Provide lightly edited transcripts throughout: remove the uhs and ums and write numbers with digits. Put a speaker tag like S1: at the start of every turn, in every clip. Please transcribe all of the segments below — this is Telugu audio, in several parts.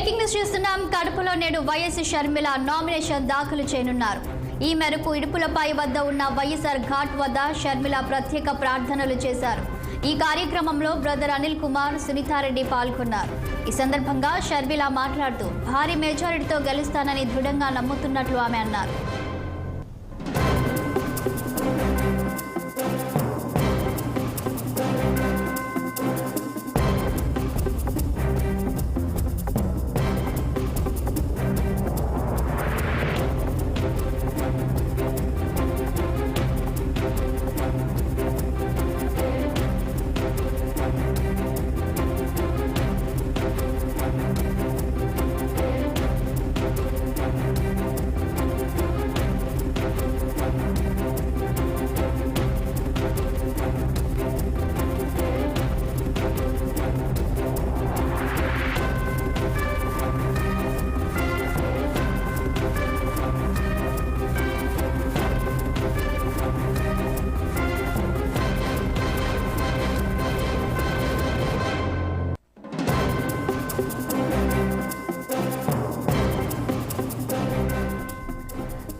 S1: బ్రేకింగ్ న్యూస్ చూస్తున్నాం. కడపలో నేడు వైఎస్ షర్మిల నామినేషన్ దాఖలు చేయనున్నారు. ఈ మేరకు ఇడుపులపై వద్ద ఉన్న వైఎస్ఆర్ ఘాట్ వద్ద షర్మిల ప్రత్యేక ప్రార్థనలు చేశారు. ఈ కార్యక్రమంలో బ్రదర్ అనిల్ కుమార్, సునీతారెడ్డి పాల్గొన్నారు. ఈ సందర్భంగా షర్మిల మాట్లాడుతూ భారీ మెజారిటీతో గెలుస్తానని దృఢంగా నమ్ముతున్నట్లు ఆమె అన్నారు.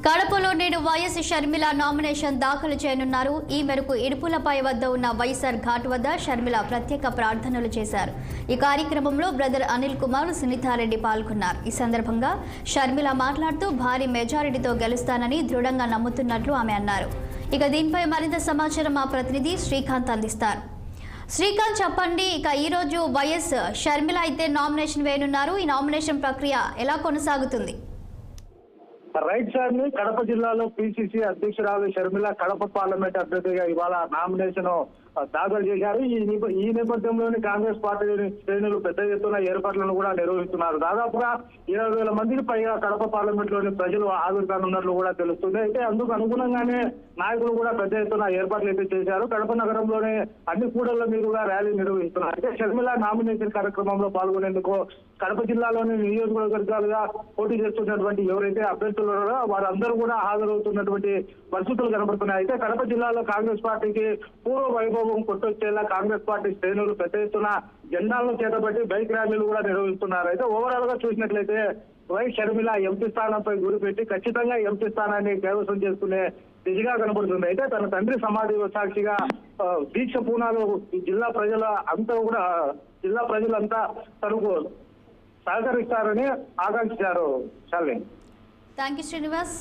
S1: కడపలో నేడు వైఎస్ షర్మిల నామినేషన్ దాఖలు చేయనున్నారు. ఈ మేరకు ఇడుపులపై వద్ద ఉన్న వైఎస్ఆర్ ఘాట్ వద్ద షర్మిల ప్రత్యేక ప్రార్థనలు చేశారు. ఈ కార్యక్రమంలో బ్రదర్ అనిల్ కుమార్, సునీతారెడ్డి పాల్గొన్నారు. ఈ సందర్భంగా షర్మిల మాట్లాడుతూ భారీ మెజారిటీతో గెలుస్తానని దృఢంగా నమ్ముతున్నట్లు ఆమె అన్నారు. ఇక దీనిపై మరింత సమాచారం మా ప్రతినిధి శ్రీకాంత్ అందిస్తారు. శ్రీకాంత్, చెప్పండి. ఇక ఈరోజు వైఎస్ షర్మిల అయితే నామినేషన్ వేయనున్నారు. ఈ నామినేషన్ ప్రక్రియ ఎలా కొనసాగుతుంది?
S2: రైట్ సార్, కడప జిల్లాలో పిసిసి అధ్యక్షురాలు షర్మిల కడప పార్లమెంట్ అభ్యర్థిగా ఇవాళ నామినేషన్ దాఖలు చేశారు. ఈ నేపథ్యంలోని కాంగ్రెస్ పార్టీ శ్రేణులు పెద్ద ఎత్తున ఏర్పాట్లను కూడా నిర్వహిస్తున్నారు. దాదాపుగా 20,000 మందికి పైగా కడప పార్లమెంట్ లోని ప్రజలు హాజరు కానున్నట్లు కూడా తెలుస్తుంది. అయితే అందుకు అనుగుణంగానే నాయకులు కూడా పెద్ద ఎత్తున ఏర్పాట్లు అయితే చేశారు. కడప నగరంలోనే అన్ని కూడళ్ల మీదుగా ర్యాలీ నిర్వహిస్తున్నారు. అయితే షర్మిల నామినేషన్ కార్యక్రమంలో పాల్గొనేందుకు కడప జిల్లాలోని నియోజకవర్గాలుగా పోటీ చేస్తున్నటువంటి ఎవరైతే అభ్యర్థులు ఉన్నారో వారందరూ కూడా హాజరవుతున్నటువంటి పరిస్థితులు కనబడుతున్నాయి. అయితే కడప జిల్లాలో కాంగ్రెస్ పార్టీకి పూర్వ వైభవం కొట్టొచ్చేలా కాంగ్రెస్ పార్టీ శ్రేణులు పెద్ద ఎత్తున జెండాలను చేతబట్టి బైక్ ర్యాలీలు కూడా నిర్వహిస్తున్నారు. అయితే ఓవరాల్ గా చూసినట్లయితే వైఎస్ షర్మిల ఎంపీ స్థానంపై గురిపెట్టి ఖచ్చితంగా ఎంపీ స్థానాన్ని కైవసం చేసుకునే దిశగా కనబడుతుంది. అయితే తన తండ్రి సమాధి సాక్షిగా దీక్ష పూనాలు జిల్లా ప్రజలంతా తనకు సహకరిస్తారని ఆకాంక్షించారు.
S1: Thank you Srinivas.